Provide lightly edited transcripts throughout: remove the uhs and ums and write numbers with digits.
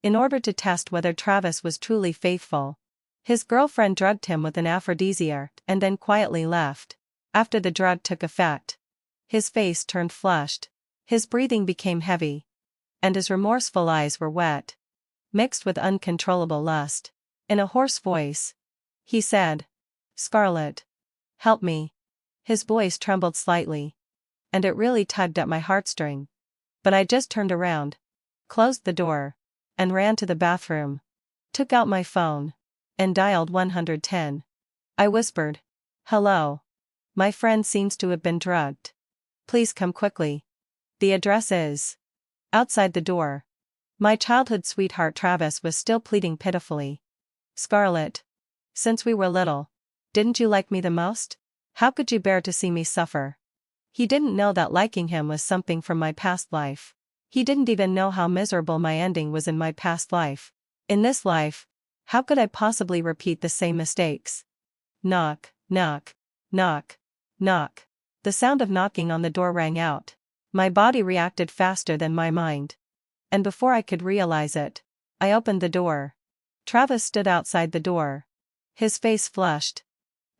in order to test whether Travis was truly faithful. His girlfriend drugged him with an aphrodisiac and then quietly left. After the drug took effect, his face turned flushed, his breathing became heavy, and his remorseful eyes were wet, mixed with uncontrollable lust. In a hoarse voice, he said, "Scarlett, help me." His voice trembled slightly, and it really tugged at my heartstring. But I just turned around, closed the door, and ran to the bathroom, took out my phone, and dialed 110. I whispered, "Hello. My friend seems to have been drugged. Please come quickly. The address is..." Outside the door, my childhood sweetheart Travis was still pleading pitifully. "Scarlett. Since we were little, didn't you like me the most? How could you bear to see me suffer?" He didn't know that liking him was something from my past life. He didn't even know how miserable my ending was in my past life. In this life, how could I possibly repeat the same mistakes? Knock, knock, knock, knock. The sound of knocking on the door rang out. My body reacted faster than my mind. And before I could realize it, I opened the door. Travis stood outside the door. His face flushed,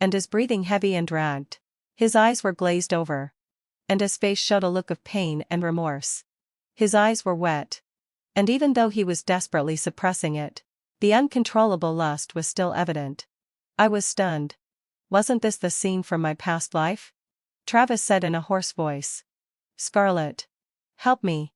and his breathing heavy and ragged. His eyes were glazed over, and his face showed a look of pain and remorse. His eyes were wet, and even though he was desperately suppressing it, the uncontrollable lust was still evident. I was stunned. Wasn't this the scene from my past life? Travis said in a hoarse voice, "Scarlett, help me."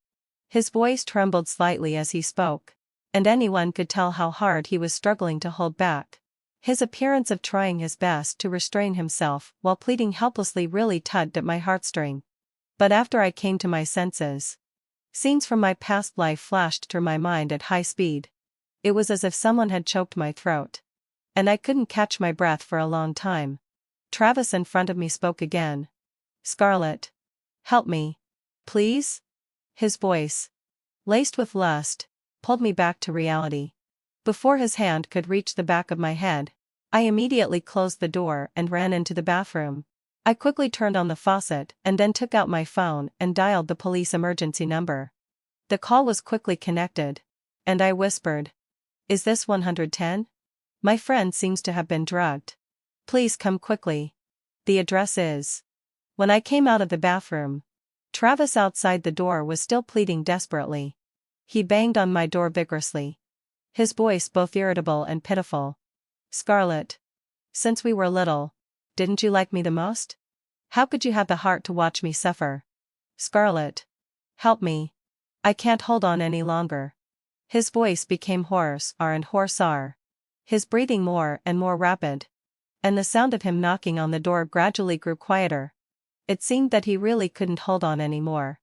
His voice trembled slightly as he spoke, and anyone could tell how hard he was struggling to hold back. His appearance of trying his best to restrain himself while pleading helplessly really tugged at my heartstring. But after I came to my senses, scenes from my past life flashed through my mind at high speed. It was as if someone had choked my throat, and I couldn't catch my breath for a long time. Travis in front of me spoke again. "Scarlett, help me. Please?" His voice, laced with lust, pulled me back to reality. Before his hand could reach the back of my head, I immediately closed the door and ran into the bathroom. I quickly turned on the faucet and then took out my phone and dialed the police emergency number. The call was quickly connected, and I whispered, "Is this 110? My friend seems to have been drugged. Please come quickly. The address is..." When I came out of the bathroom, Travis outside the door was still pleading desperately. He banged on my door vigorously, his voice both irritable and pitiful. "Scarlett. Since we were little, didn't you like me the most? How could you have the heart to watch me suffer? Scarlett. Help me. I can't hold on any longer." His voice became hoarse and hoarser, his breathing more and more rapid, and the sound of him knocking on the door gradually grew quieter. It seemed that he really couldn't hold on anymore.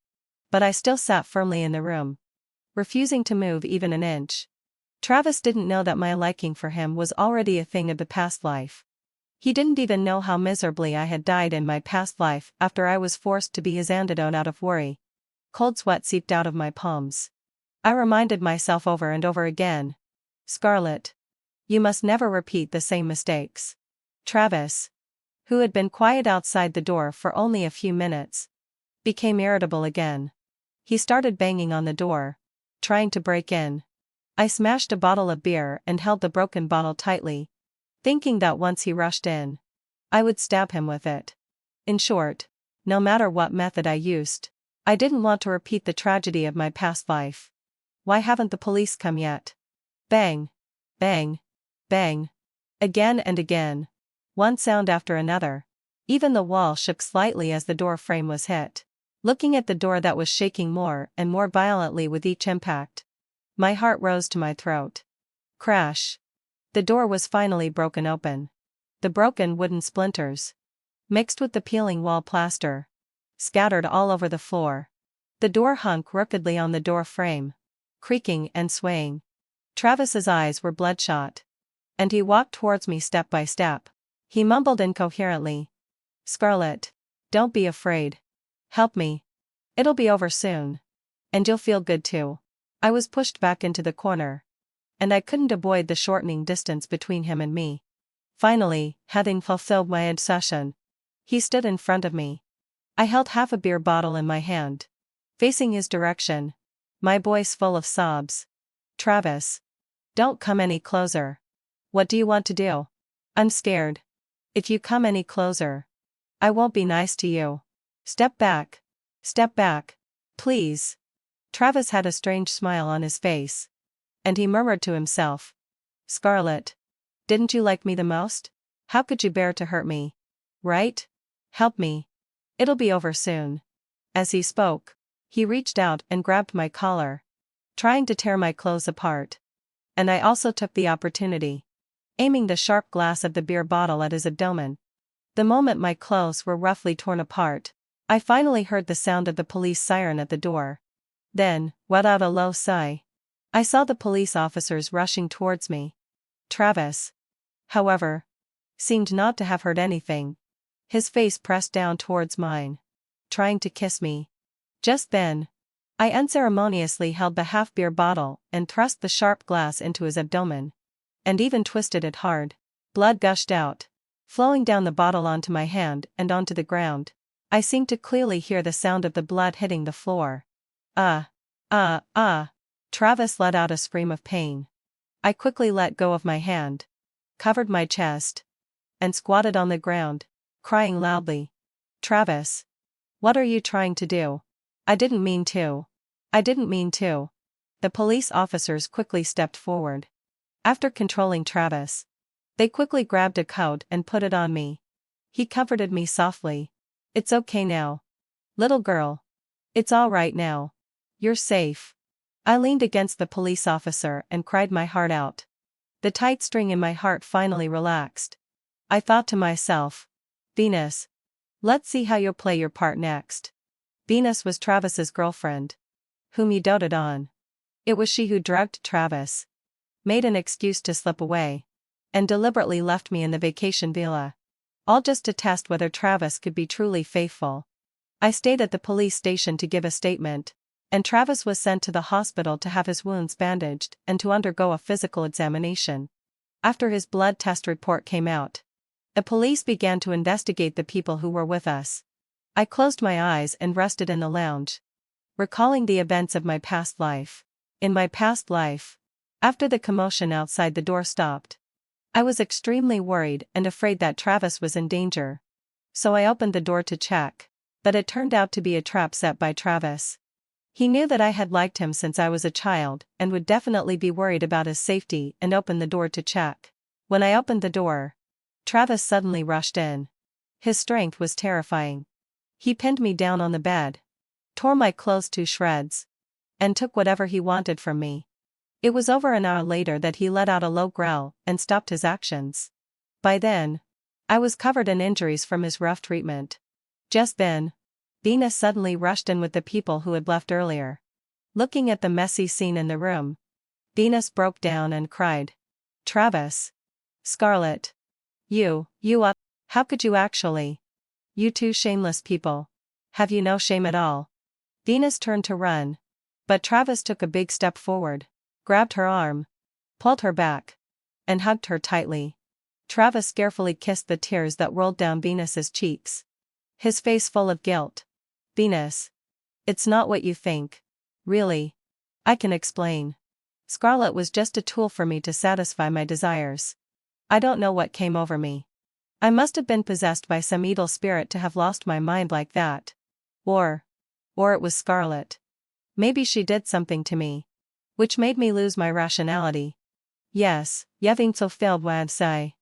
But I still sat firmly in the room, refusing to move even an inch. Travis didn't know that my liking for him was already a thing of the past life. He didn't even know how miserably I had died in my past life after I was forced to be his antidote out of worry. Cold sweat seeped out of my palms. I reminded myself over and over again, "Scarlett, you must never repeat the same mistakes." Travis, who had been quiet outside the door for only a few minutes, became irritable again. He started banging on the door, trying to break in. I smashed a bottle of beer and held the broken bottle tightly, thinking that once he rushed in, I would stab him with it. In short, no matter what method I used, I didn't want to repeat the tragedy of my past life. "Why haven't the police come yet?" Bang, bang, bang. Again and again. One sound after another. Even the wall shook slightly as the door frame was hit. Looking at the door that was shaking more and more violently with each impact, my heart rose to my throat. Crash. The door was finally broken open. The broken wooden splinters, mixed with the peeling wall plaster, scattered all over the floor. The door hung crookedly on the door frame, creaking and swaying. Travis's eyes were bloodshot, and he walked towards me step by step. He mumbled incoherently, "Scarlett, don't be afraid. Help me. It'll be over soon. And you'll feel good too." I was pushed back into the corner, and I couldn't avoid the shortening distance between him and me. Finally, having fulfilled my obsession, he stood in front of me. I held half a beer bottle in my hand, facing his direction, my voice full of sobs. Travis. Don't come any closer. What do you want to do? I'm scared. If you come any closer, I won't be nice to you. Step back. Step back. Please. Travis had a strange smile on his face. And he murmured to himself. Scarlett. Didn't you like me the most? How could you bear to hurt me? Right? Help me. It'll be over soon. As he spoke, he reached out and grabbed my collar, trying to tear my clothes apart. And I also took the opportunity, aiming the sharp glass of the beer bottle at his abdomen. The moment my clothes were roughly torn apart, I finally heard the sound of the police siren at the door. Then, let out a low sigh. I saw the police officers rushing towards me. Travis, however, seemed not to have heard anything. His face pressed down towards mine, trying to kiss me. Just then, I unceremoniously held the half-beer bottle and thrust the sharp glass into his abdomen. And even twisted it hard. Blood gushed out, flowing down the bottle onto my hand and onto the ground. I seemed to clearly hear the sound of the blood hitting the floor. Travis let out a scream of pain. I quickly let go of my hand, covered my chest, and squatted on the ground, crying loudly. Travis. What are you trying to do? I didn't mean to. I didn't mean to. The police officers quickly stepped forward. After controlling Travis, they quickly grabbed a coat and put it on me. He comforted me softly. It's okay now. Little girl. It's all right now. You're safe. I leaned against the police officer and cried my heart out. The tight string in my heart finally relaxed. I thought to myself, Venus. Let's see how you'll play your part next. Venus was Travis's girlfriend, whom he doted on. It was she who drugged Travis, made an excuse to slip away, and deliberately left me in the vacation villa. All just to test whether Travis could be truly faithful. I stayed at the police station to give a statement, and Travis was sent to the hospital to have his wounds bandaged and to undergo a physical examination. After his blood test report came out, the police began to investigate the people who were with us. I closed my eyes and rested in the lounge, recalling the events of my past life. In my past life, after the commotion outside the door stopped, I was extremely worried and afraid that Travis was in danger. So I opened the door to check, but it turned out to be a trap set by Travis. He knew that I had liked him since I was a child and would definitely be worried about his safety and opened the door to check. When I opened the door, Travis suddenly rushed in. His strength was terrifying. He pinned me down on the bed, tore my clothes to shreds, and took whatever he wanted from me. It was over an hour later that he let out a low growl and stopped his actions. By then, I was covered in injuries from his rough treatment. Just then, Venus suddenly rushed in with the people who had left earlier. Looking at the messy scene in the room, Venus broke down and cried. Travis. Scarlett. You up. How could you actually? You two shameless people. Have you no shame at all? Venus turned to run, but Travis took a big step forward, grabbed her arm, pulled her back, and hugged her tightly. Travis carefully kissed the tears that rolled down Venus's cheeks, his face full of guilt. Venus. It's not what you think. Really. I can explain. Scarlett was just a tool for me to satisfy my desires. I don't know what came over me. I must have been possessed by some evil spirit to have lost my mind like that. Or it was Scarlett. Maybe she did something to me, which made me lose my rationality. Yes, Yevin so failed when say.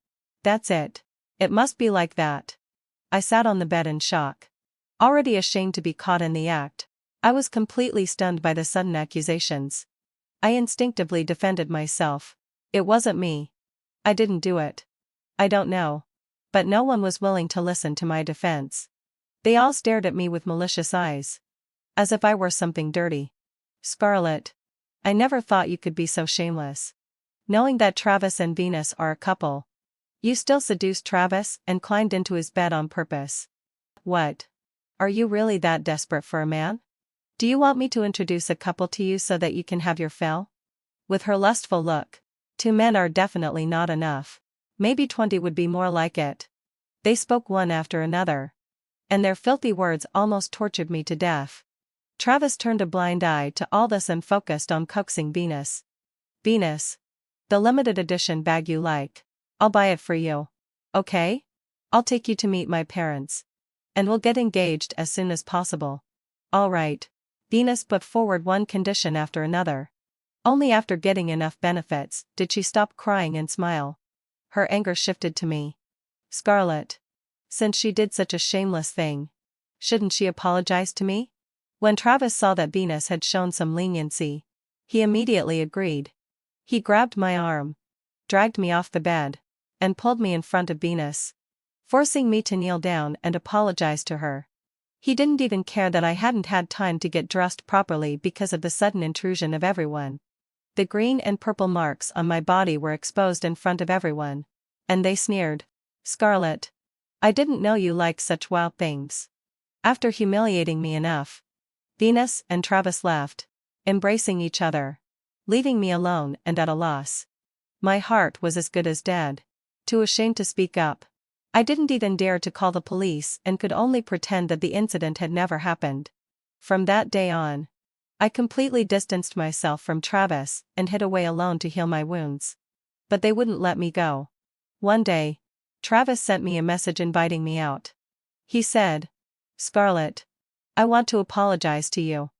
That's it. It must be like that. I sat on the bed in shock. Already ashamed to be caught in the act, I was completely stunned by the sudden accusations. I instinctively defended myself. It wasn't me. I didn't do it. I don't know. But no one was willing to listen to my defense. They all stared at me with malicious eyes, as if I were something dirty. Scarlett. I never thought you could be so shameless. Knowing that Travis and Venus are a couple, you still seduced Travis and climbed into his bed on purpose. What? Are you really that desperate for a man? Do you want me to introduce a couple to you so that you can have your fill? With her lustful look, 2 men are definitely not enough. Maybe 20 would be more like it. They spoke one after another, and their filthy words almost tortured me to death. Travis turned a blind eye to all this and focused on coaxing Venus. Venus. The limited edition bag you like. I'll buy it for you. Okay? I'll take you to meet my parents. And we'll get engaged as soon as possible. All right. Venus put forward one condition after another. Only after getting enough benefits did she stop crying and smile. Her anger shifted to me. Scarlett. Since she did such a shameless thing, shouldn't she apologize to me? When Travis saw that Venus had shown some leniency, he immediately agreed. He grabbed my arm, dragged me off the bed, and pulled me in front of Venus, forcing me to kneel down and apologize to her. He didn't even care that I hadn't had time to get dressed properly because of the sudden intrusion of everyone. The green and purple marks on my body were exposed in front of everyone, and they sneered. Scarlett. I didn't know you liked such wild things. After humiliating me enough, Venus and Travis left, embracing each other, leaving me alone and at a loss. My heart was as good as dead. Too ashamed to speak up, I didn't even dare to call the police and could only pretend that the incident had never happened. From that day on, I completely distanced myself from Travis and hid away alone to heal my wounds. But they wouldn't let me go. One day, Travis sent me a message inviting me out. He said, Scarlett, I want to apologize to you.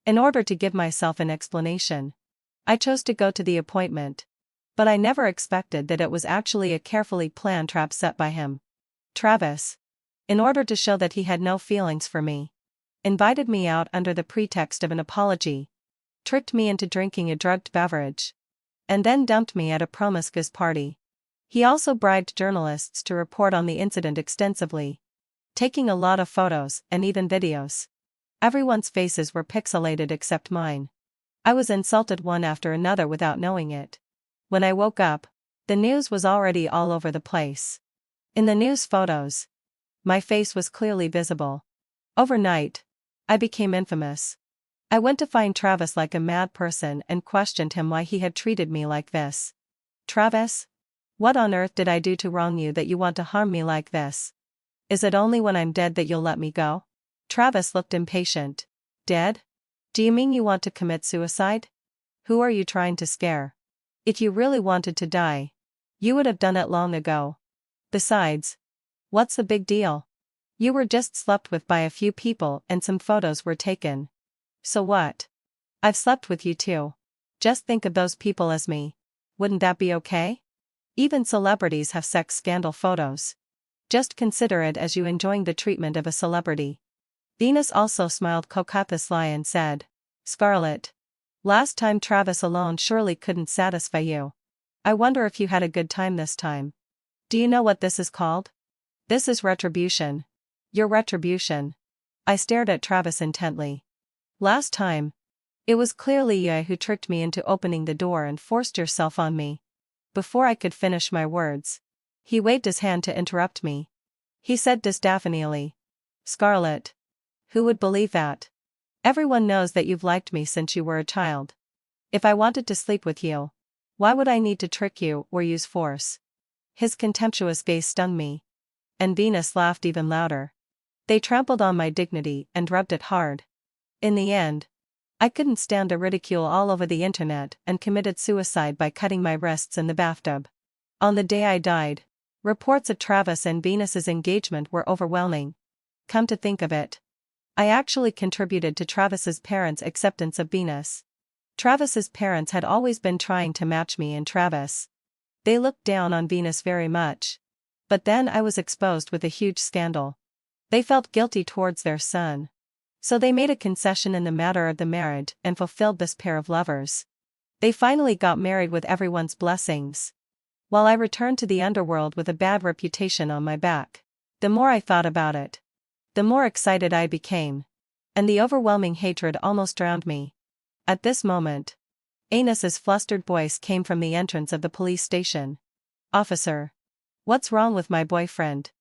In order to give myself an explanation, I chose to go to the appointment, but I never expected that it was actually a carefully planned trap set by him. Travis, in order to show that he had no feelings for me, invited me out under the pretext of an apology, tricked me into drinking a drugged beverage, and then dumped me at a promiscuous party. He also bribed journalists to report on the incident extensively, taking a lot of photos and even videos. Everyone's faces were pixelated except mine. I was insulted one after another without knowing it. When I woke up, the news was already all over the place. In the news photos, my face was clearly visible. Overnight, I became infamous. I went to find Travis like a mad person and questioned him why he had treated me like this. Travis? What on earth did I do to wrong you that you want to harm me like this? Is it only when I'm dead that you'll let me go? Travis looked impatient. Dead? Do you mean you want to commit suicide? Who are you trying to scare? If you really wanted to die, you would have done it long ago. Besides, what's the big deal? You were just slept with by a few people and some photos were taken. So what? I've slept with you too. Just think of those people as me. Wouldn't that be okay? Even celebrities have sex scandal photos. Just consider it as you enjoying the treatment of a celebrity. Venus also smiled coquettously and said, Scarlett. Last time Travis alone surely couldn't satisfy you. I wonder if you had a good time this time. Do you know what this is called? This is retribution. Your retribution. I stared at Travis intently. Last time, it was clearly you who tricked me into opening the door and forced yourself on me. Before I could finish my words, he waved his hand to interrupt me. He said disdainfully, Scarlett. Who would believe that? Everyone knows that you've liked me since you were a child. If I wanted to sleep with you, why would I need to trick you or use force? His contemptuous gaze stung me. And Venus laughed even louder. They trampled on my dignity and rubbed it hard. In the end, I couldn't stand the ridicule all over the internet and committed suicide by cutting my wrists in the bathtub. On the day I died, reports of Travis and Venus's engagement were overwhelming. Come to think of it, I actually contributed to Travis's parents' acceptance of Venus. Travis's parents had always been trying to match me and Travis. They looked down on Venus very much. But then I was exposed with a huge scandal. They felt guilty towards their son. So they made a concession in the matter of the marriage and fulfilled this pair of lovers. They finally got married with everyone's blessings, while I returned to the underworld with a bad reputation on my back. The more I thought about it, the more excited I became, and the overwhelming hatred almost drowned me. At this moment, Anus's flustered voice came from the entrance of the police station. Officer. What's wrong with my boyfriend?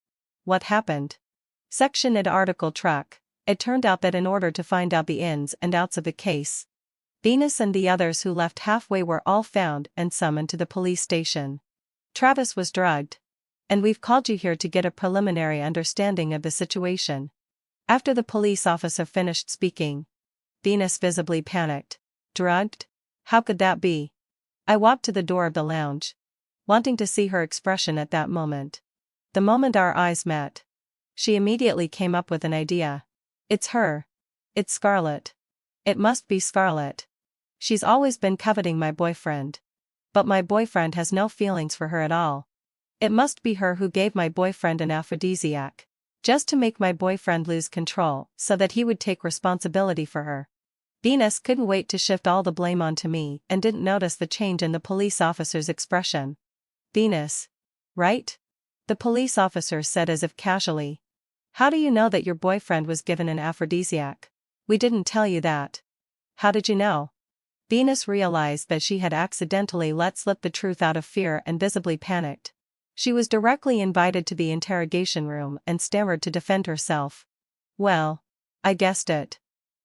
What happened? Section ed article track. It turned out that in order to find out the ins and outs of the case, Venus and the others who left halfway were all found and summoned to the police station. Travis was drugged, and we've called you here to get a preliminary understanding of the situation. After the police officer finished speaking, Venus visibly panicked. Drugged? How could that be? I walked to the door of the lounge, wanting to see her expression at that moment. The moment our eyes met, she immediately came up with an idea. It's her. It's Scarlett. It must be Scarlett. She's always been coveting my boyfriend. But my boyfriend has no feelings for her at all. It must be her who gave my boyfriend an aphrodisiac, just to make my boyfriend lose control so that he would take responsibility for her. Venus couldn't wait to shift all the blame onto me and didn't notice the change in the police officer's expression. Venus. Right? The police officer said as if casually. How do you know that your boyfriend was given an aphrodisiac? We didn't tell you that. How did you know? Venus realized that she had accidentally let slip the truth out of fear and visibly panicked. She was directly invited to the interrogation room and stammered to defend herself. Well, I guessed it.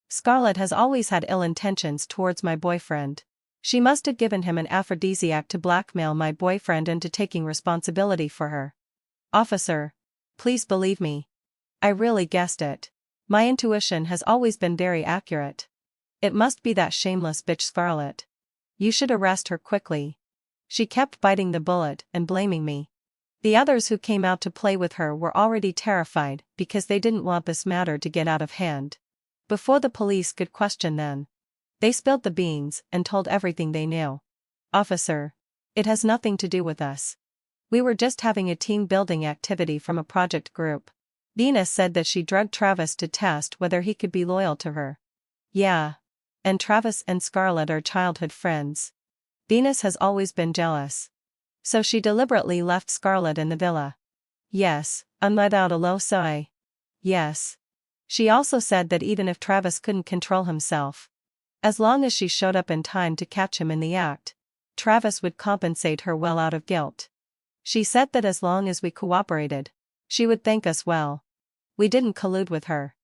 Scarlett has always had ill intentions towards my boyfriend. She must have given him an aphrodisiac to blackmail my boyfriend into taking responsibility for her. Officer, please believe me. I really guessed it. My intuition has always been very accurate. It must be that shameless bitch Scarlett. You should arrest her quickly. She kept biting the bullet and blaming me. The others who came out to play with her were already terrified because they didn't want this matter to get out of hand. Before the police could question them, they spilled the beans and told everything they knew. Officer, it has nothing to do with us. We were just having a team-building activity from a project group. Venus said that she drugged Travis to test whether he could be loyal to her. Yeah. And Travis and Scarlett are childhood friends. Venus has always been jealous. So she deliberately left Scarlett in the villa. Yes, and let out a low sigh. Yes. She also said that even if Travis couldn't control himself, as long as she showed up in time to catch him in the act, Travis would compensate her well out of guilt. She said that as long as we cooperated, she would thank us well. We didn't collude with her.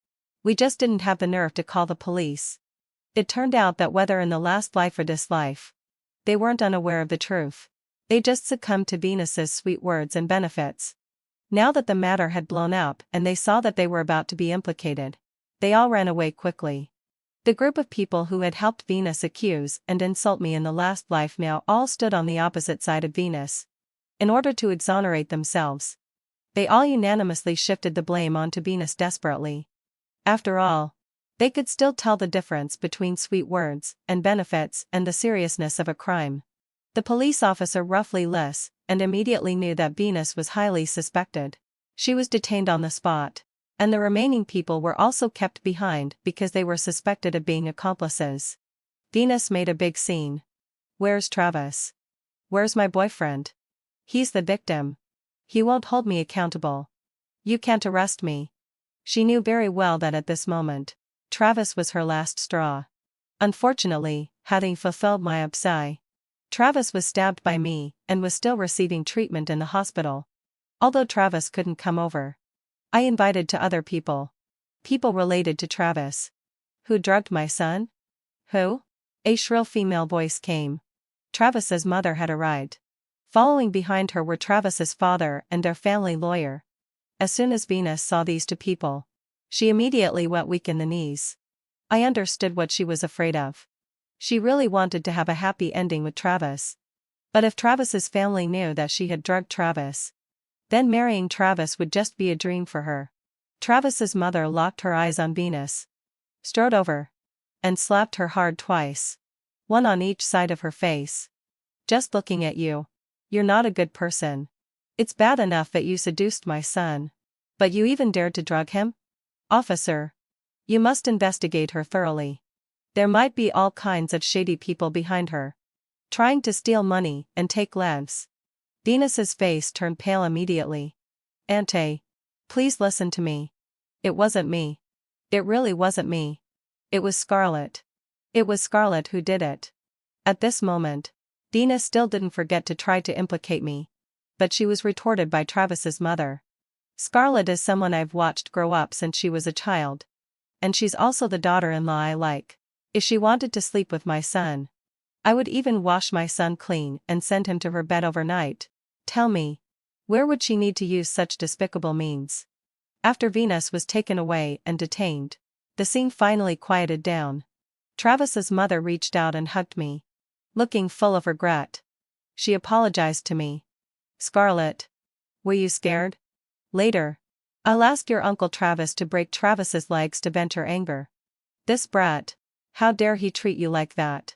We just didn't have the nerve to call the police. It turned out that whether in the last life or this life, they weren't unaware of the truth. They just succumbed to Venus's sweet words and benefits. Now that the matter had blown up and they saw that they were about to be implicated, they all ran away quickly. The group of people who had helped Venus accuse and insult me in the last life now all stood on the opposite side of Venus. In order to exonerate themselves, they all unanimously shifted the blame onto Venus desperately. After all, they could still tell the difference between sweet words and benefits and the seriousness of a crime. The police officer roughly listened and immediately knew that Venus was highly suspected. She was detained on the spot, and the remaining people were also kept behind because they were suspected of being accomplices. Venus made a big scene. Where's Travis? Where's my boyfriend? He's the victim. He won't hold me accountable. You can't arrest me. She knew very well that at this moment, Travis was her last straw. Unfortunately, having fulfilled my psi, Travis was stabbed by me and was still receiving treatment in the hospital. Although Travis couldn't come over, I invited to other people. People related to Travis. Who drugged my son? Who? A shrill female voice came. Travis's mother had arrived. Following behind her were Travis's father and their family lawyer. As soon as Venus saw these two people, she immediately went weak in the knees. I understood what she was afraid of. She really wanted to have a happy ending with Travis. But if Travis's family knew that she had drugged Travis, then marrying Travis would just be a dream for her. Travis's mother locked her eyes on Venus, strode over, and slapped her hard twice, one on each side of her face. Just looking at you, you're not a good person. It's bad enough that you seduced my son, but you even dared to drug him? Officer, you must investigate her thoroughly. There might be all kinds of shady people behind her, trying to steal money and take lands. Venus's face turned pale immediately. Auntie, please listen to me. It wasn't me. It really wasn't me. It was Scarlett. It was Scarlett who did it. At this moment, Venus still didn't forget to try to implicate me. But she was retorted by Travis's mother. Scarlett is someone I've watched grow up since she was a child. And she's also the daughter-in-law I like. If she wanted to sleep with my son, I would even wash my son clean and send him to her bed overnight. Tell me, where would she need to use such despicable means? After Venus was taken away and detained, the scene finally quieted down. Travis's mother reached out and hugged me. looking full of regret. She apologized to me. Scarlett. Were you scared? Later. I'll ask your Uncle Travis to break Travis's legs to vent her anger. This brat. How dare he treat you like that?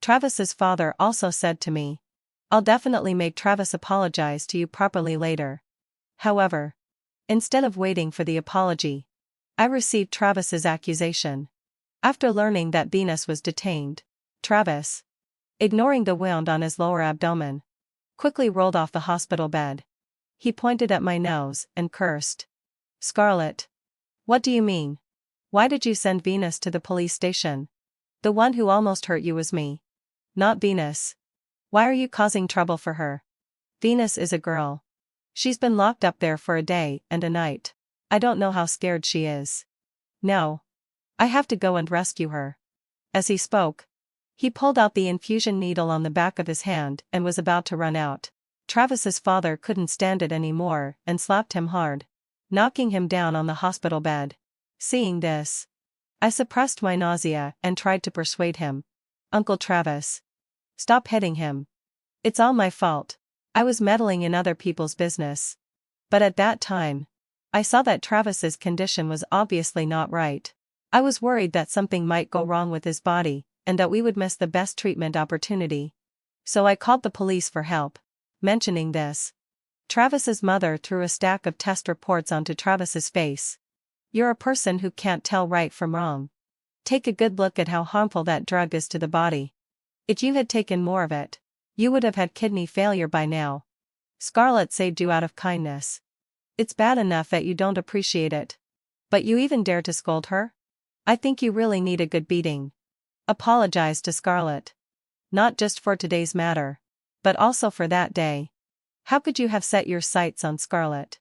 Travis's father also said to me. I'll definitely make Travis apologize to you properly later. However, instead of waiting for the apology, I received Travis's accusation. After learning that Venus was detained, Travis, ignoring the wound on his lower abdomen, quickly rolled off the hospital bed. He pointed at my nose and cursed. Scarlett. What do you mean? Why did you send Venus to the police station? The one who almost hurt you was me. Not Venus. Why are you causing trouble for her? Venus is a girl. She's been locked up there for a day and a night. I don't know how scared she is. No. I have to go and rescue her. As he spoke, he pulled out the infusion needle on the back of his hand and was about to run out. Travis's father couldn't stand it anymore and slapped him hard, knocking him down on the hospital bed. Seeing this, I suppressed my nausea and tried to persuade him. Uncle Travis. Stop hitting him. It's all my fault. I was meddling in other people's business. But at that time, I saw that Travis's condition was obviously not right. I was worried that something might go wrong with his body, and that we would miss the best treatment opportunity. So I called the police for help. Mentioning this, Travis's mother threw a stack of test reports onto Travis's face. You're a person who can't tell right from wrong. Take a good look at how harmful that drug is to the body. If you had taken more of it, you would have had kidney failure by now. Scarlett saved you out of kindness. It's bad enough that you don't appreciate it. But you even dare to scold her? I think you really need a good beating. Apologize to Scarlett. Not just for today's matter, but also for that day. How could you have set your sights on Scarlett?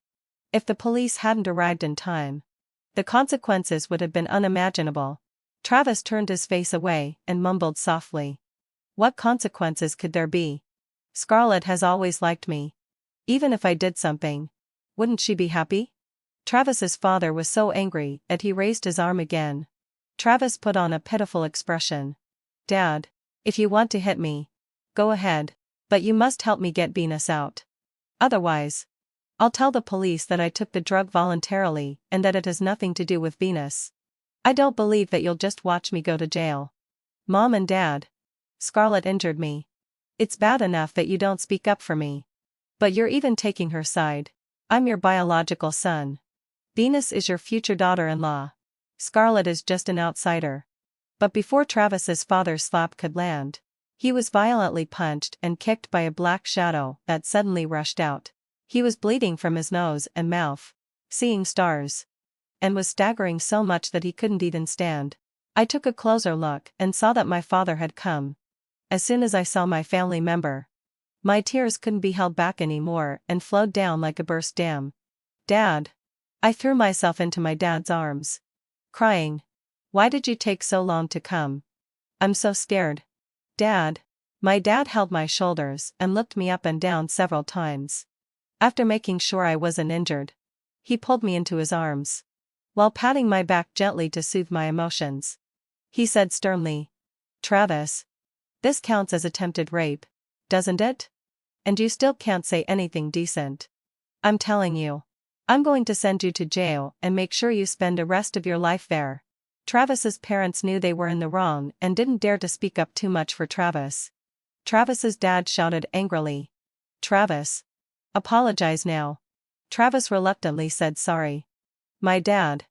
If the police hadn't arrived in time, the consequences would have been unimaginable. Travis turned his face away and mumbled softly. What consequences could there be? Scarlett has always liked me. Even if I did something, wouldn't she be happy? Travis's father was so angry that he raised his arm again. Travis put on a pitiful expression. Dad, if you want to hit me, go ahead, but you must help me get Venus out. Otherwise, I'll tell the police that I took the drug voluntarily and that it has nothing to do with Venus. I don't believe that you'll just watch me go to jail. Mom and Dad. Scarlett injured me. It's bad enough that you don't speak up for me. But you're even taking her side. I'm your biological son. Venus is your future daughter-in-law. Scarlett is just an outsider. But before Travis's father's slap could land, he was violently punched and kicked by a black shadow that suddenly rushed out. He was bleeding from his nose and mouth, seeing stars, and was staggering so much that he couldn't even stand. I took a closer look and saw that my father had come. As soon as I saw my family member, my tears couldn't be held back anymore and flowed down like a burst dam. Dad! I threw myself into my dad's arms, crying. Why did you take so long to come? I'm so scared. Dad! My dad held my shoulders and looked me up and down several times. After making sure I wasn't injured, he pulled me into his arms. While patting my back gently to soothe my emotions, he said sternly, Travis, this counts as attempted rape, doesn't it? And you still can't say anything decent. I'm telling you, I'm going to send you to jail and make sure you spend the rest of your life there. Travis's parents knew they were in the wrong and didn't dare to speak up too much for Travis. Travis's dad shouted angrily, Travis, apologize now. Travis reluctantly said sorry. My dad,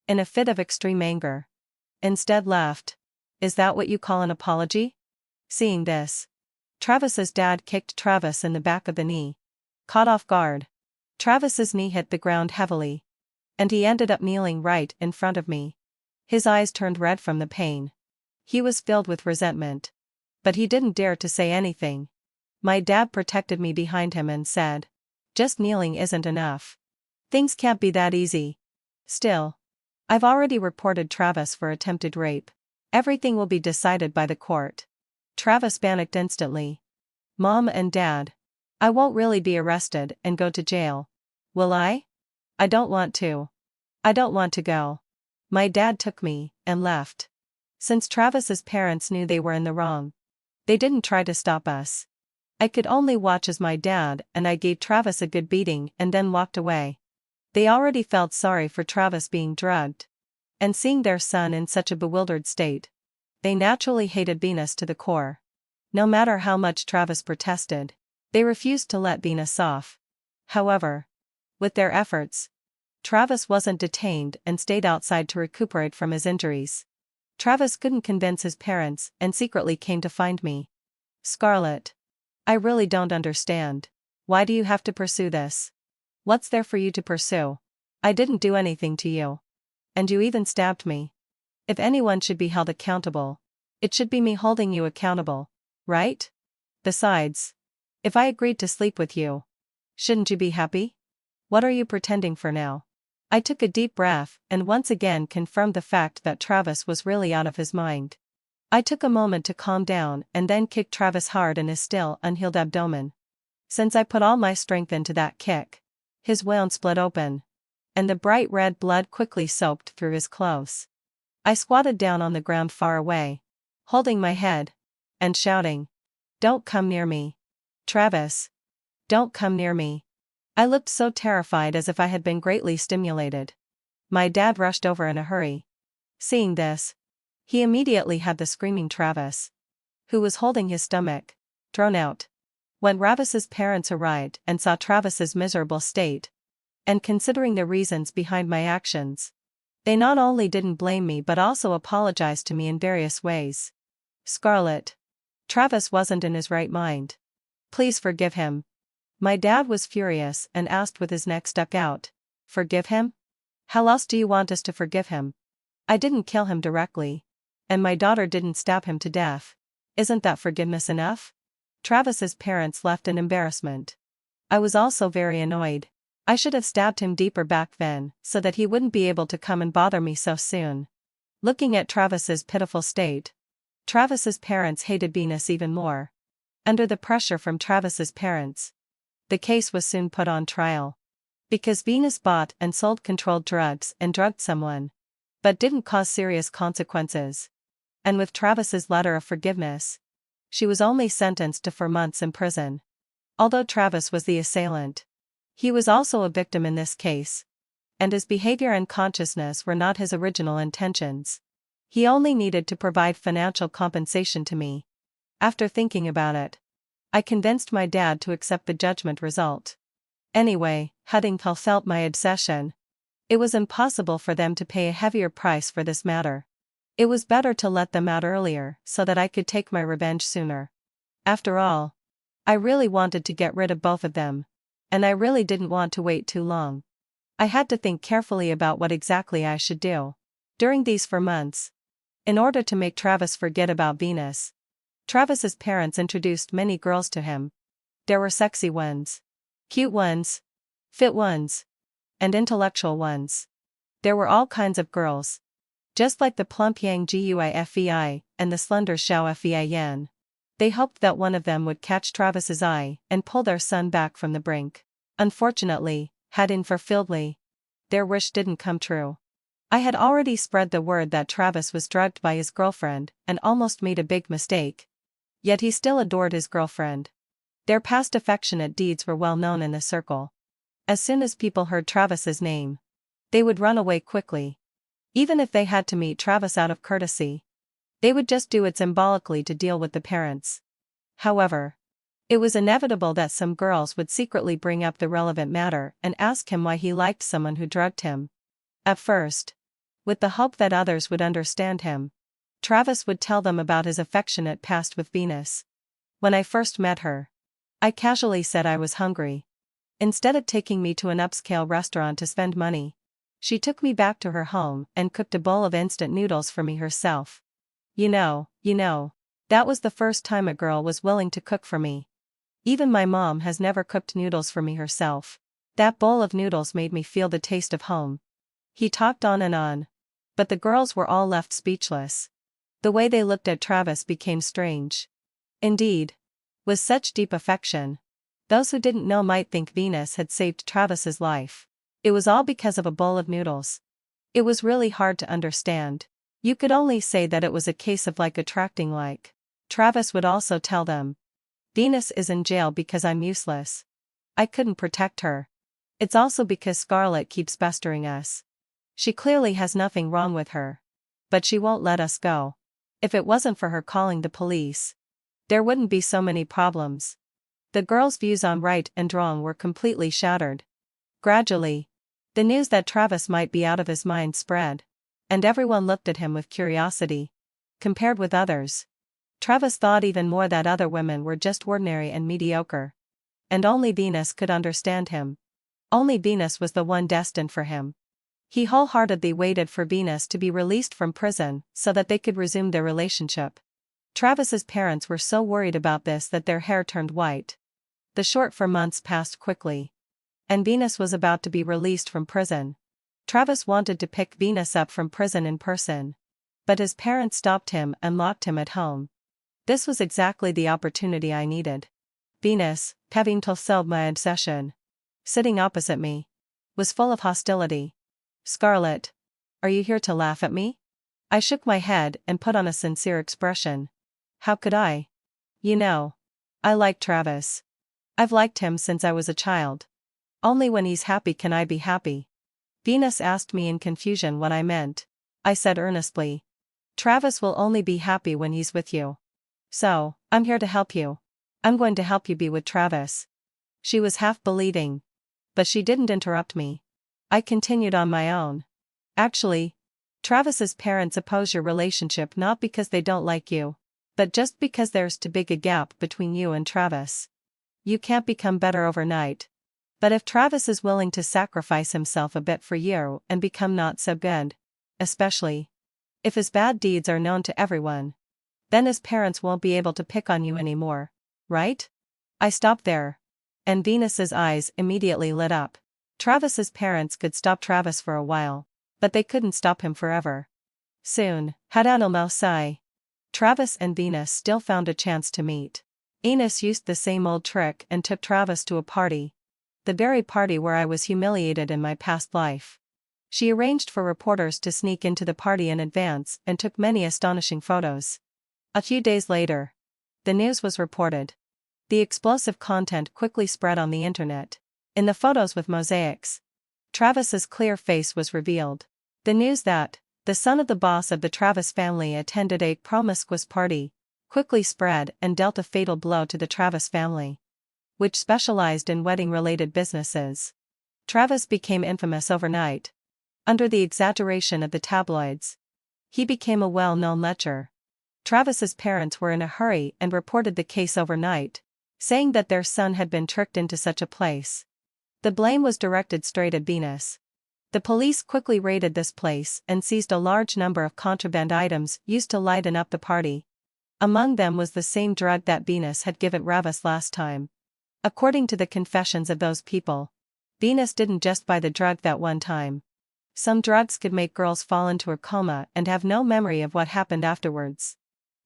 in a fit of extreme anger, instead laughed. Is that what you call an apology? Seeing this, Travis's dad kicked Travis in the back of the knee. Caught off guard, Travis's knee hit the ground heavily, and he ended up kneeling right in front of me. His eyes turned red from the pain. He was filled with resentment, but he didn't dare to say anything. My dad protected me behind him and said, just kneeling isn't enough. Things can't be that easy. Still, I've already reported Travis for attempted rape. Everything will be decided by the court. Travis panicked instantly. Mom and Dad, I won't really be arrested and go to jail, will I? I don't want to. I don't want to go. My dad took me and left. Since Travis's parents knew they were in the wrong, They didn't try to stop us. I could only watch as my dad and I gave Travis a good beating and then walked away. They already felt sorry for Travis being drugged. And seeing their son in such a bewildered state, they naturally hated Venus to the core. No matter how much Travis protested, they refused to let Venus off. However, with their efforts, Travis wasn't detained and stayed outside to recuperate from his injuries. Travis couldn't convince his parents and secretly came to find me. Scarlett, I really don't understand. Why do you have to pursue this? What's there for you to pursue? I didn't do anything to you. And you even stabbed me. If anyone should be held accountable, it should be me holding you accountable, right? Besides, if I agreed to sleep with you, shouldn't you be happy? What are you pretending for now? I took a deep breath and once again confirmed the fact that Travis was really out of his mind. I took a moment to calm down and then kicked Travis hard in his still unhealed abdomen. Since I put all my strength into that kick, his wound split open, and the bright red blood quickly soaked through his clothes. I squatted down on the ground far away, holding my head, and shouting, "Don't come near me. Travis. Don't come near me." I looked so terrified as if I had been greatly stimulated. My dad rushed over in a hurry. Seeing this, he immediately had the screaming Travis, who was holding his stomach, thrown out. When Travis's parents arrived and saw Travis's miserable state, and considering the reasons behind my actions, they not only didn't blame me but also apologized to me in various ways. Scarlett, Travis wasn't in his right mind. Please forgive him. My dad was furious and asked with his neck stuck out, "Forgive him? How else do you want us to forgive him? I didn't kill him directly. And my daughter didn't stab him to death. Isn't that forgiveness enough?" Travis's parents left in embarrassment. I was also very annoyed. I should have stabbed him deeper back then, so that he wouldn't be able to come and bother me so soon. Looking at Travis's pitiful state, Travis's parents hated Venus even more. Under the pressure from Travis's parents, the case was soon put on trial. Because Venus bought and sold controlled drugs and drugged someone, but didn't cause serious consequences. And with Travis's letter of forgiveness, she was only sentenced to 4 months in prison. Although Travis was the assailant, he was also a victim in this case. And his behavior and consciousness were not his original intentions. He only needed to provide financial compensation to me. After thinking about it, I convinced my dad to accept the judgment result. Anyway, having felt my obsession, it was impossible for them to pay a heavier price for this matter. It was better to let them out earlier so that I could take my revenge sooner. After all, I really wanted to get rid of both of them, and I really didn't want to wait too long. I had to think carefully about what exactly I should do. During these 4 months, in order to make Travis forget about Venus, Travis's parents introduced many girls to him. There were sexy ones, cute ones, fit ones, and intellectual ones. There were all kinds of girls. Just like the plump Yang Gui and the slender Xiao Fein. They hoped that one of them would catch Travis's eye and pull their son back from the brink. Unfortunately, unfulfilledly, their wish didn't come true. I had already spread the word that Travis was drugged by his girlfriend and almost made a big mistake. Yet he still adored his girlfriend. Their past affectionate deeds were well known in the circle. As soon as people heard Travis's name, they would run away quickly. Even if they had to meet Travis out of courtesy, they would just do it symbolically to deal with the parents. However, it was inevitable that some girls would secretly bring up the relevant matter and ask him why he liked someone who drugged him. At first, with the hope that others would understand him, Travis would tell them about his affectionate past with Venus. When I first met her, I casually said I was hungry. Instead of taking me to an upscale restaurant to spend money, she took me back to her home and cooked a bowl of instant noodles for me herself. You know, that was the first time a girl was willing to cook for me. Even my mom has never cooked noodles for me herself. That bowl of noodles made me feel the taste of home. He talked on and on, but the girls were all left speechless. The way they looked at Travis became strange. Indeed, with such deep affection, those who didn't know might think Venus had saved Travis's life. It was all because of a bowl of noodles. It was really hard to understand. You could only say that it was a case of like attracting like. Travis would also tell them. Venus is in jail because I'm useless. I couldn't protect her. It's also because Scarlett keeps pestering us. She clearly has nothing wrong with her. But she won't let us go. If it wasn't for her calling the police, there wouldn't be so many problems. The girls' views on right and wrong were completely shattered. Gradually, the news that Travis might be out of his mind spread. And everyone looked at him with curiosity. Compared with others, Travis thought even more that other women were just ordinary and mediocre. And only Venus could understand him. Only Venus was the one destined for him. He wholeheartedly waited for Venus to be released from prison so that they could resume their relationship. Travis's parents were so worried about this that their hair turned white. The short 4 months passed quickly. And Venus was about to be released from prison. Travis wanted to pick Venus up from prison in person. But his parents stopped him and locked him at home. This was exactly the opportunity I needed. Venus, having fulfilled my obsession, sitting opposite me, was full of hostility. Scarlett, are you here to laugh at me? I shook my head and put on a sincere expression. How could I? You know, I like Travis. I've liked him since I was a child. Only when he's happy can I be happy. Venus asked me in confusion what I meant. I said earnestly. Travis will only be happy when he's with you. So, I'm here to help you. I'm going to help you be with Travis. She was half believing. But she didn't interrupt me. I continued on my own. Actually, Travis's parents oppose your relationship not because they don't like you, but just because there's too big a gap between you and Travis. You can't become better overnight. But if Travis is willing to sacrifice himself a bit for you and become not so good, especially if his bad deeds are known to everyone, then his parents won't be able to pick on you anymore, right? I stopped there. And Venus's eyes immediately lit up. Travis's parents could stop Travis for a while, but they couldn't stop him forever. Soon, Travis and Venus still found a chance to meet. Venus used the same old trick and took Travis to a party. The very party where I was humiliated in my past life. She arranged for reporters to sneak into the party in advance and took many astonishing photos. A few days later, the news was reported. The explosive content quickly spread on the internet. In the photos with mosaics, Travis's clear face was revealed. The news that the son of the boss of the Travis family attended a promiscuous party quickly spread and dealt a fatal blow to the Travis family, which specialized in wedding-related businesses. Travis became infamous overnight. Under the exaggeration of the tabloids, he became a well-known lecher. Travis's parents were in a hurry and reported the case overnight, saying that their son had been tricked into such a place. The blame was directed straight at Venus. The police quickly raided this place and seized a large number of contraband items used to lighten up the party. Among them was the same drug that Venus had given Travis last time. According to the confessions of those people, Venus didn't just buy the drug that one time. Some drugs could make girls fall into a coma and have no memory of what happened afterwards.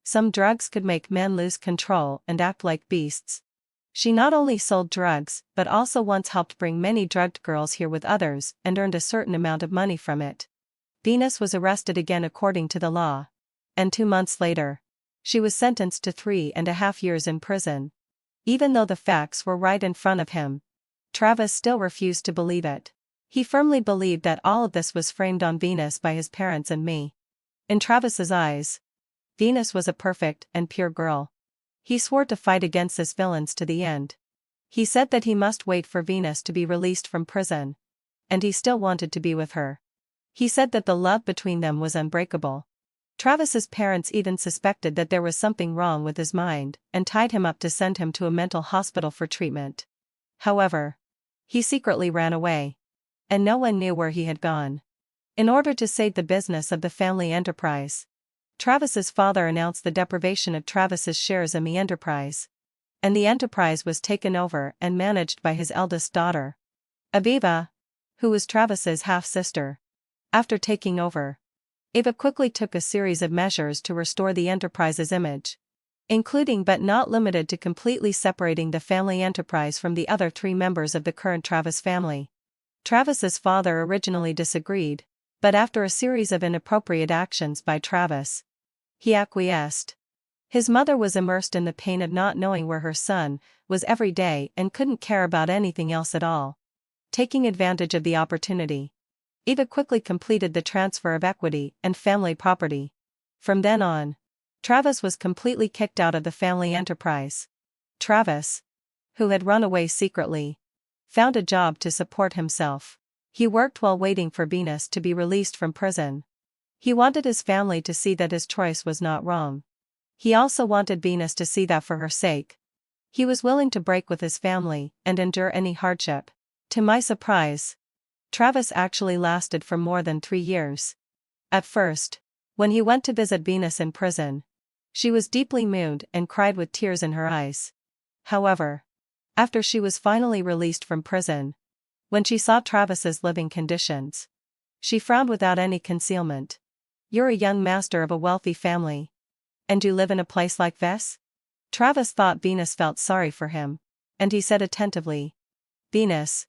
Some drugs could make men lose control and act like beasts. She not only sold drugs but also once helped bring many drugged girls here with others and earned a certain amount of money from it. Venus was arrested again according to the law. And 2 months later, she was sentenced to 3.5 years in prison. Even though the facts were right in front of him, Travis still refused to believe it. He firmly believed that all of this was framed on Venus by his parents and me. In Travis's eyes, Venus was a perfect and pure girl. He swore to fight against his villains to the end. He said that he must wait for Venus to be released from prison. And he still wanted to be with her. He said that the love between them was unbreakable. Travis's parents even suspected that there was something wrong with his mind and tied him up to send him to a mental hospital for treatment. However, he secretly ran away. And no one knew where he had gone. In order to save the business of the family enterprise, Travis's father announced the deprivation of Travis's shares in the enterprise. And the enterprise was taken over and managed by his eldest daughter, Aviva, who was Travis's half-sister. After taking over, Ava quickly took a series of measures to restore the enterprise's image, including but not limited to completely separating the family enterprise from the other 3 members of the current Travis family. Travis's father originally disagreed, but after a series of inappropriate actions by Travis, he acquiesced. His mother was immersed in the pain of not knowing where her son was every day and couldn't care about anything else at all. Taking advantage of the opportunity, Eva quickly completed the transfer of equity and family property. From then on, Travis was completely kicked out of the family enterprise. Travis, who had run away secretly, found a job to support himself. He worked while waiting for Venus to be released from prison. He wanted his family to see that his choice was not wrong. He also wanted Venus to see that for her sake, he was willing to break with his family and endure any hardship. To my surprise, Travis actually lasted for more than 3 years. At first, when he went to visit Venus in prison, she was deeply moved and cried with tears in her eyes. However, after she was finally released from prison, when she saw Travis's living conditions, she frowned without any concealment. "You're a young master of a wealthy family. And you live in a place like this?" Travis thought Venus felt sorry for him, and he said attentively, "Venus,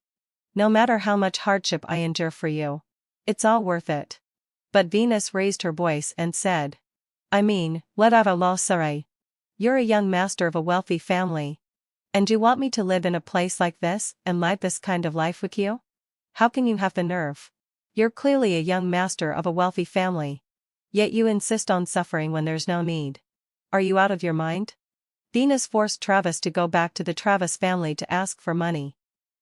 no matter how much hardship I endure for you, it's all worth it." But Venus raised her voice and said, "I mean, what of Allah Sarai? You're a young master of a wealthy family. And you want me to live in a place like this and live this kind of life with you? How can you have the nerve? You're clearly a young master of a wealthy family. Yet you insist on suffering when there's no need. Are you out of your mind?" Venus forced Travis to go back to the Travis family to ask for money,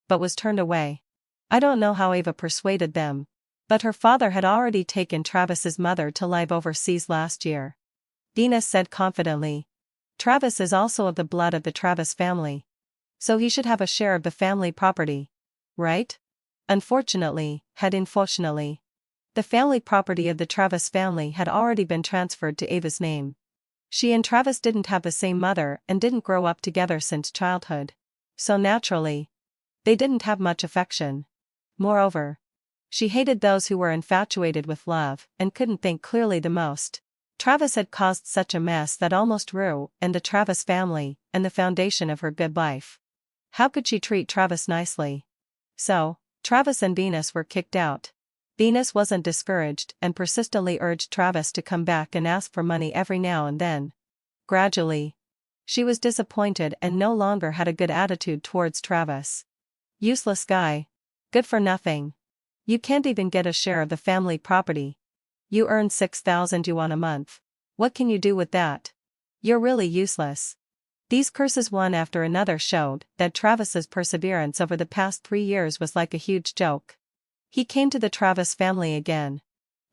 but was turned away. I don't know how Eva persuaded them, but her father had already taken Travis's mother to live overseas last year. Venus said confidently, "Travis is also of the blood of the Travis family, so he should have a share of the family property, right?" Unfortunately, the family property of the Travis family had already been transferred to Ava's name. She and Travis didn't have the same mother and didn't grow up together since childhood, so naturally, they didn't have much affection. Moreover, she hated those who were infatuated with love and couldn't think clearly the most. Travis had caused such a mess that almost ruined the Travis family and the foundation of her good life. How could she treat Travis nicely? So, Travis and Venus were kicked out. Venus wasn't discouraged and persistently urged Travis to come back and ask for money every now and then. Gradually, she was disappointed and no longer had a good attitude towards Travis. "Useless guy. Good for nothing. You can't even get a share of the family property. You earn 6,000 yuan a month. What can you do with that? You're really useless." These curses one after another showed that Travis's perseverance over the past 3 years was like a huge joke. He came to the Travis family again.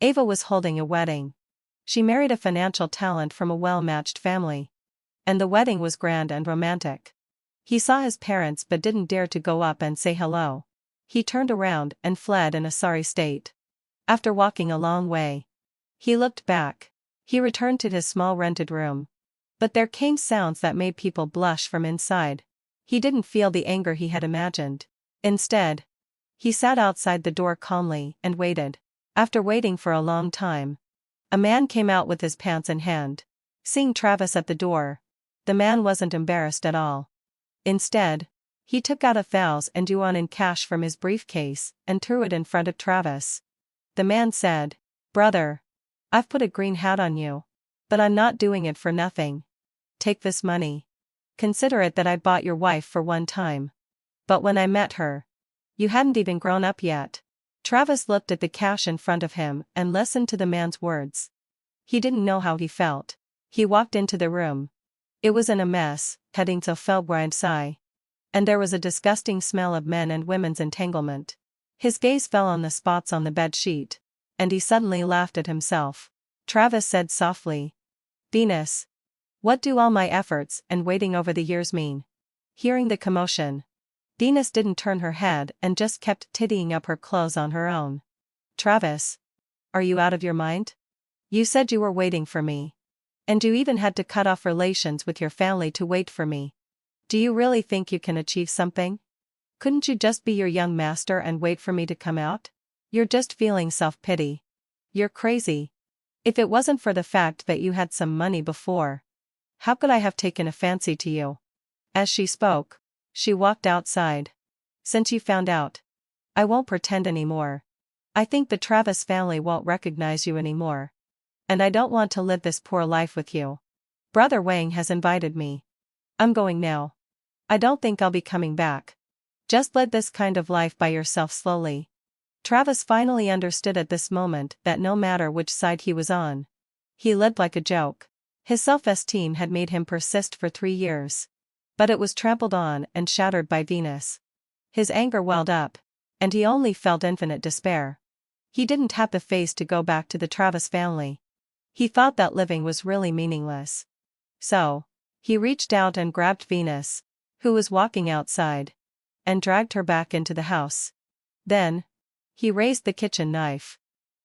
Ava was holding a wedding. She married a financial talent from a well-matched family. And the wedding was grand and romantic. He saw his parents but didn't dare to go up and say hello. He turned around and fled in a sorry state. After walking a long way, he looked back. He returned to his small rented room. But there came sounds that made people blush from inside. He didn't feel the anger he had imagined. Instead, he sat outside the door calmly and waited. After waiting for a long time, a man came out with his pants in hand. Seeing Travis at the door, the man wasn't embarrassed at all. Instead, he took out 1,000 yuan in cash from his briefcase and threw it in front of Travis. The man said, "Brother, I've put a green hat on you. But I'm not doing it for nothing. Take this money. Consider it that I bought your wife for one time. But when I met her, you hadn't even grown up yet." Travis looked at the cash in front of him and listened to the man's words. He didn't know how he felt. He walked into the room. It was in a mess, heading to sigh. And there was a disgusting smell of men and women's entanglement. His gaze fell on the spots on the bed sheet, and he suddenly laughed at himself. Travis said softly, "Venus, what do all my efforts and waiting over the years mean?" Hearing the commotion, Venus didn't turn her head and just kept tidying up her clothes on her own. "Travis, are you out of your mind? You said you were waiting for me. And you even had to cut off relations with your family to wait for me. Do you really think you can achieve something? Couldn't you just be your young master and wait for me to come out? You're just feeling self-pity. You're crazy. If it wasn't for the fact that you had some money before, how could I have taken a fancy to you?" As she spoke, she walked outside. "Since you found out, I won't pretend anymore. I think the Travis family won't recognize you anymore. And I don't want to live this poor life with you." Brother Wang has invited me. I'm going now. I don't think I'll be coming back. Just lead this kind of life by yourself slowly. Travis finally understood at this moment that no matter which side he was on, he lived like a joke. His self-esteem had made him persist for 3 years. But it was trampled on and shattered by Venus. His anger welled up, and he only felt infinite despair. He didn't have the face to go back to the Travis family. He thought that living was really meaningless. So, he reached out and grabbed Venus, who was walking outside, and dragged her back into the house. Then, he raised the kitchen knife.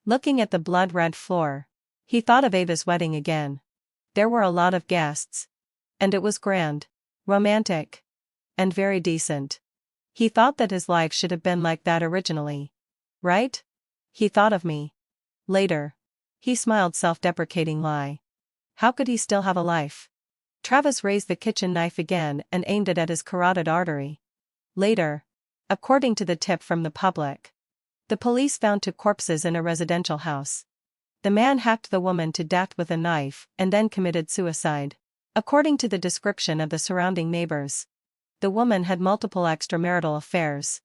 Looking at the blood-red floor, he thought of Ava's wedding again. There were a lot of guests. And it was grand, romantic, and very decent. He thought that his life should have been like that originally. Right? He thought of me. Later. He smiled self-deprecating lie. How could he still have a life? Travis raised the kitchen knife again and aimed it at his carotid artery. Later. According to the tip from the public, the police found 2 corpses in a residential house. The man hacked the woman to death with a knife and then committed suicide. According to the description of the surrounding neighbors, the woman had multiple extramarital affairs.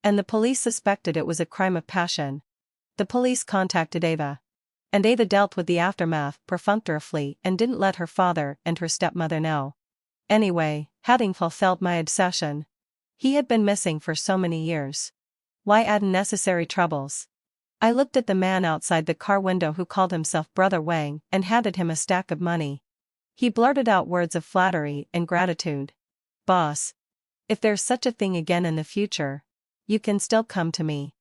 And the police suspected it was a crime of passion. The police contacted Ava. And Ava dealt with the aftermath perfunctorily and didn't let her father and her stepmother know. Anyway, having fulfilled my obsession, he had been missing for so many years. Why add unnecessary troubles? I looked at the man outside the car window who called himself Brother Wang and handed him a stack of money. He blurted out words of flattery and gratitude. Boss. If there's such a thing again in the future, you can still come to me.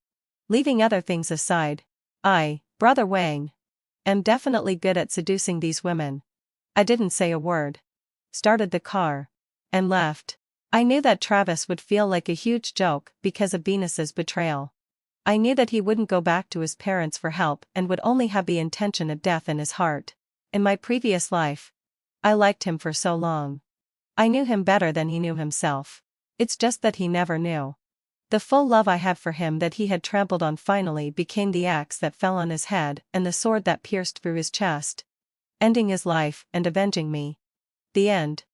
Leaving other things aside, I, Brother Wang, am definitely good at seducing these women. I didn't say a word. Started the car. And left. I knew that Travis would feel like a huge joke because of Venus's betrayal. I knew that he wouldn't go back to his parents for help and would only have the intention of death in his heart. In my previous life, I liked him for so long. I knew him better than he knew himself. It's just that he never knew. The full love I had for him that he had trampled on finally became the axe that fell on his head and the sword that pierced through his chest, ending his life and avenging me. The end.